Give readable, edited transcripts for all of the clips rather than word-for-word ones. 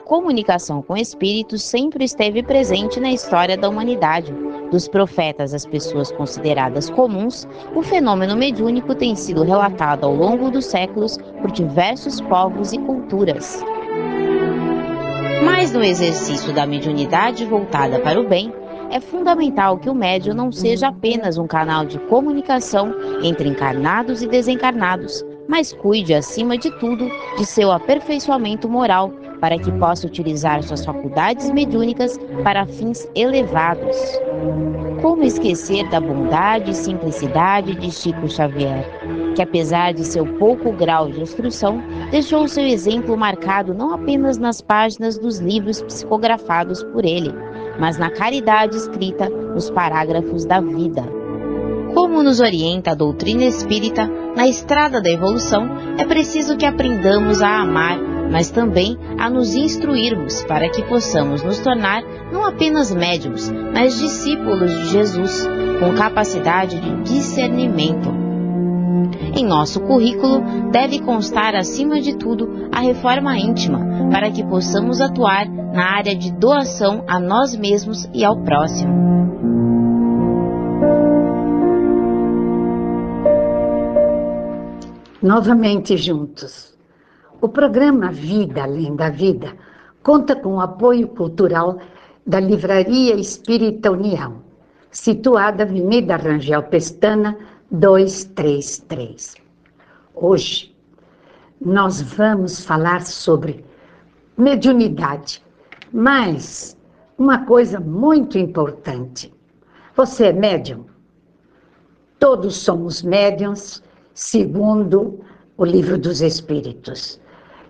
comunicação com espíritos sempre esteve presente na história da humanidade. Dos profetas às pessoas consideradas comuns, o fenômeno mediúnico tem sido relatado ao longo dos séculos por diversos povos e culturas. Mas no exercício da mediunidade voltada para o bem, é fundamental que o médium não seja apenas um canal de comunicação entre encarnados e desencarnados, mas cuide, acima de tudo, de seu aperfeiçoamento moral, para que possa utilizar suas faculdades mediúnicas para fins elevados. Como esquecer da bondade e simplicidade de Chico Xavier, que apesar de seu pouco grau de instrução, deixou seu exemplo marcado não apenas nas páginas dos livros psicografados por ele, mas na caridade escrita nos parágrafos da vida. Como nos orienta a doutrina espírita, na estrada da evolução, é preciso que aprendamos a amar, mas também a nos instruirmos para que possamos nos tornar não apenas médiuns, mas discípulos de Jesus, com capacidade de discernimento. Em nosso currículo deve constar, acima de tudo, a reforma íntima, para que possamos atuar na área de doação a nós mesmos e ao próximo. Novamente juntos. O programa Vida Além da Vida conta com o apoio cultural da Livraria Espírita União, situada Avenida Rangel Pestana, 233. Hoje, nós vamos falar sobre mediunidade, mas uma coisa muito importante. Você é médium? Todos somos médiuns, segundo o Livro dos Espíritos.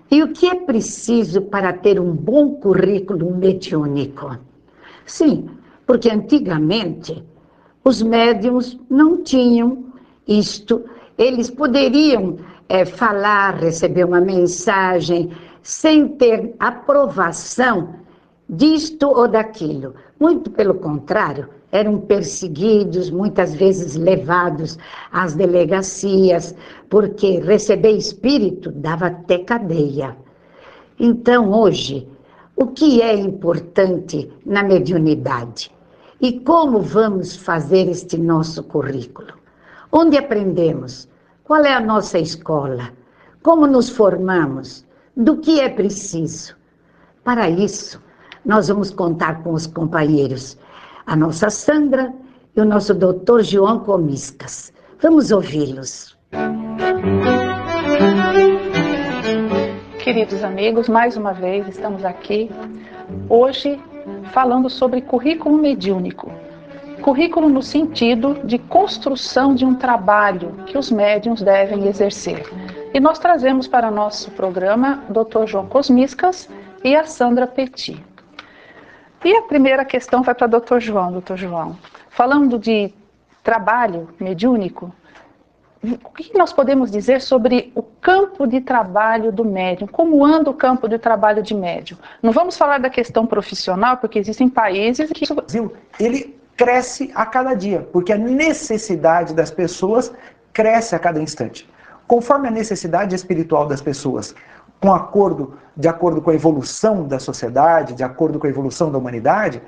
E o que é preciso para ter um bom currículo mediúnico? Sim, porque antigamente os médiuns não tinham isto. Eles poderiam falar, receber uma mensagem, sem ter aprovação disto ou daquilo. Muito pelo contrário, eram perseguidos, muitas vezes levados às delegacias, porque receber espírito dava até cadeia. Então, hoje, o que é importante na mediunidade? E como vamos fazer este nosso currículo? Onde aprendemos? Qual é a nossa escola? Como nos formamos? Do que é preciso? Para isso, nós vamos contar com os companheiros, a nossa Sandra e o nosso doutor João Comiscas. Vamos ouvi-los. Queridos amigos, mais uma vez estamos aqui hoje falando sobre currículo mediúnico. Currículo no sentido de construção de um trabalho que os médiuns devem exercer. E nós trazemos para nosso programa o Dr. João Comiscas e a Sandra Petit. E a primeira questão vai para o Dr. João. Dr. João, falando de trabalho mediúnico, o que nós podemos dizer sobre o campo de trabalho do médium? Como anda o campo de trabalho de médium? Não vamos falar da questão profissional, porque existem países que... O Brasil, ele cresce a cada dia, porque a necessidade das pessoas cresce a cada instante. Conforme a necessidade espiritual das pessoas, de acordo com a evolução da sociedade, de acordo com a evolução da humanidade,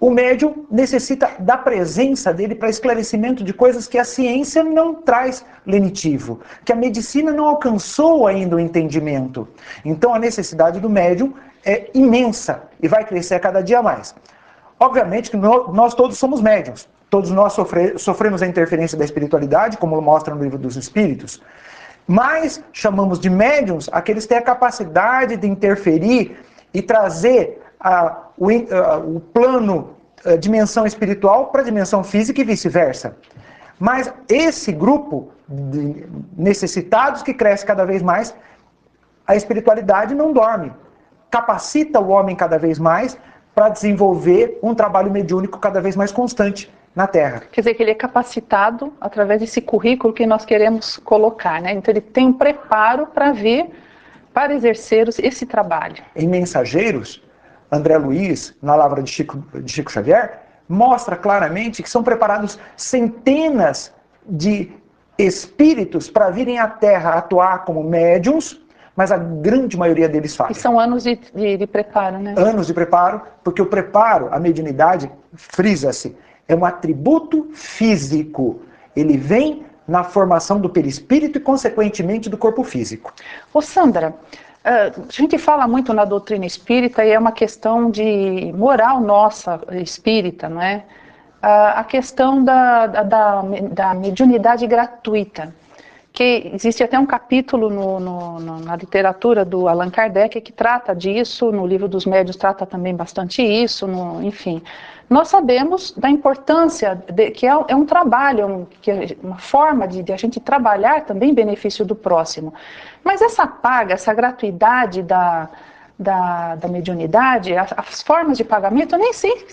o médium necessita da presença dele para esclarecimento de coisas que a ciência não traz lenitivo, que a medicina não alcançou ainda o entendimento. Então a necessidade do médium é imensa e vai crescer a cada dia mais. Obviamente que nós todos somos médiuns, todos nós sofremos a interferência da espiritualidade, como mostra no Livro dos Espíritos, mas chamamos de médiuns aqueles que têm a capacidade de interferir e trazer o plano, a dimensão espiritual para a dimensão física e vice-versa. Mas esse grupo de necessitados que cresce cada vez mais, a espiritualidade não dorme. Capacita o homem cada vez mais para desenvolver um trabalho mediúnico cada vez mais constante na Terra. Quer dizer que ele é capacitado através desse currículo que nós queremos colocar, né? Então ele tem um preparo para vir, para exercer esse trabalho. Em Mensageiros, André Luiz, na Lavra de Chico Xavier, mostra claramente que são preparados centenas de espíritos para virem à Terra atuar como médiuns, mas a grande maioria deles E fazem. são anos de preparo, né? Anos de preparo, porque o preparo, a mediunidade, frisa-se, é um atributo físico. Ele vem na formação do perispírito e, consequentemente, do corpo físico. Ô Sandra, a gente fala muito na doutrina espírita e é uma questão de moral nossa espírita, não é? A questão da mediunidade gratuita, que existe até um capítulo na literatura do Allan Kardec que trata disso, no Livro dos Médiuns trata também bastante isso, enfim. Nós sabemos da importância, que é um trabalho, uma forma de a gente trabalhar também em benefício do próximo. Mas essa paga, essa gratuidade da mediunidade, as formas de pagamento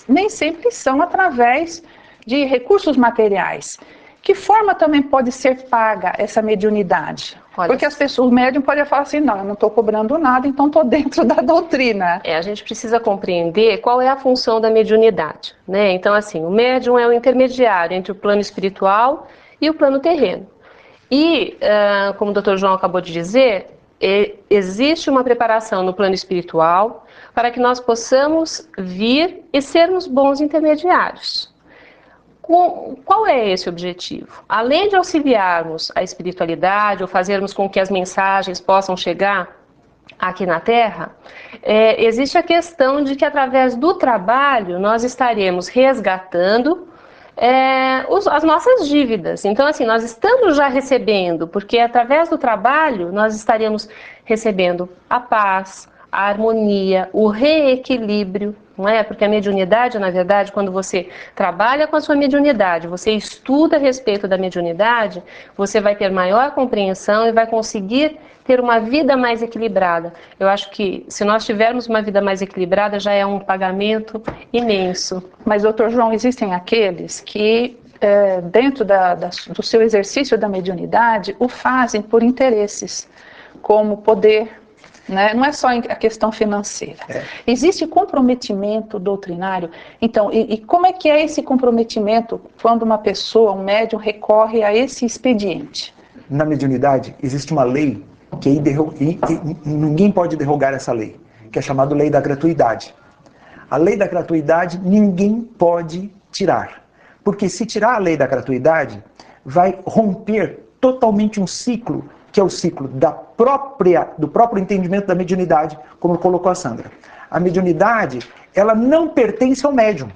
nem sempre são através de recursos materiais. Que forma também pode ser paga essa mediunidade? Olha, porque as pessoas, o médium pode falar assim, não, eu não estou cobrando nada, então estou dentro da doutrina. a gente precisa compreender qual é a função da mediunidade, né? Então, assim, o médium é o intermediário entre o plano espiritual e o plano terreno. E, como o Dr. João acabou de dizer, existe uma preparação no plano espiritual para que nós possamos vir e sermos bons intermediários. Qual é esse objetivo? Além de auxiliarmos a espiritualidade ou fazermos com que as mensagens possam chegar aqui na Terra, existe a questão de que através do trabalho nós estaremos resgatando as nossas dívidas. Então, assim, nós estamos já recebendo, porque através do trabalho nós estaremos recebendo a paz, a harmonia, o reequilíbrio, não é? Porque a mediunidade, na verdade, quando você trabalha com a sua mediunidade, você estuda a respeito da mediunidade, você vai ter maior compreensão e vai conseguir ter uma vida mais equilibrada. Eu acho que se nós tivermos uma vida mais equilibrada, já é um pagamento imenso. Mas, doutor João, existem aqueles que, dentro do seu exercício da mediunidade, o fazem por interesses, como poder, né? Não é só a questão financeira. Existe comprometimento doutrinário. Então, e como é que é esse comprometimento quando uma pessoa, um médium, recorre a esse expediente? Na mediunidade, existe uma lei que ninguém pode derrogar essa lei, que é chamada lei da gratuidade. A lei da gratuidade ninguém pode tirar, porque se tirar a lei da gratuidade, vai romper totalmente um ciclo, que é o ciclo do próprio entendimento da mediunidade, como colocou a Sandra. A mediunidade, ela não pertence ao médium.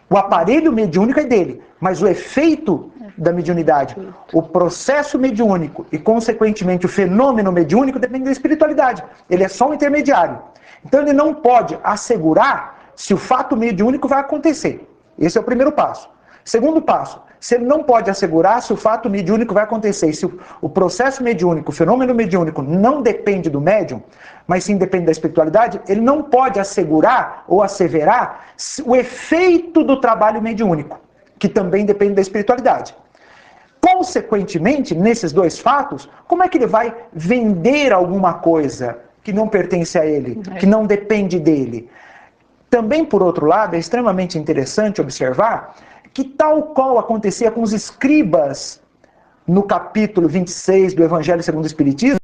O aparelho mediúnico é dele, mas o efeito da mediunidade, o processo mediúnico e, consequentemente, o fenômeno mediúnico depende da espiritualidade. Ele é só um intermediário. Então, ele não pode assegurar se o fato mediúnico vai acontecer. Esse é o primeiro passo. Segundo passo, se ele não pode assegurar se o fato mediúnico vai acontecer, se o processo mediúnico, o fenômeno mediúnico não depende do médium, mas sim depende da espiritualidade, ele não pode assegurar ou asseverar o efeito do trabalho mediúnico, que também depende da espiritualidade. Consequentemente, nesses dois fatos, como é que ele vai vender alguma coisa que não pertence a ele, que não depende dele? Também, por outro lado, é extremamente interessante observar que, tal qual acontecia com os escribas no capítulo 26 do Evangelho segundo o Espiritismo,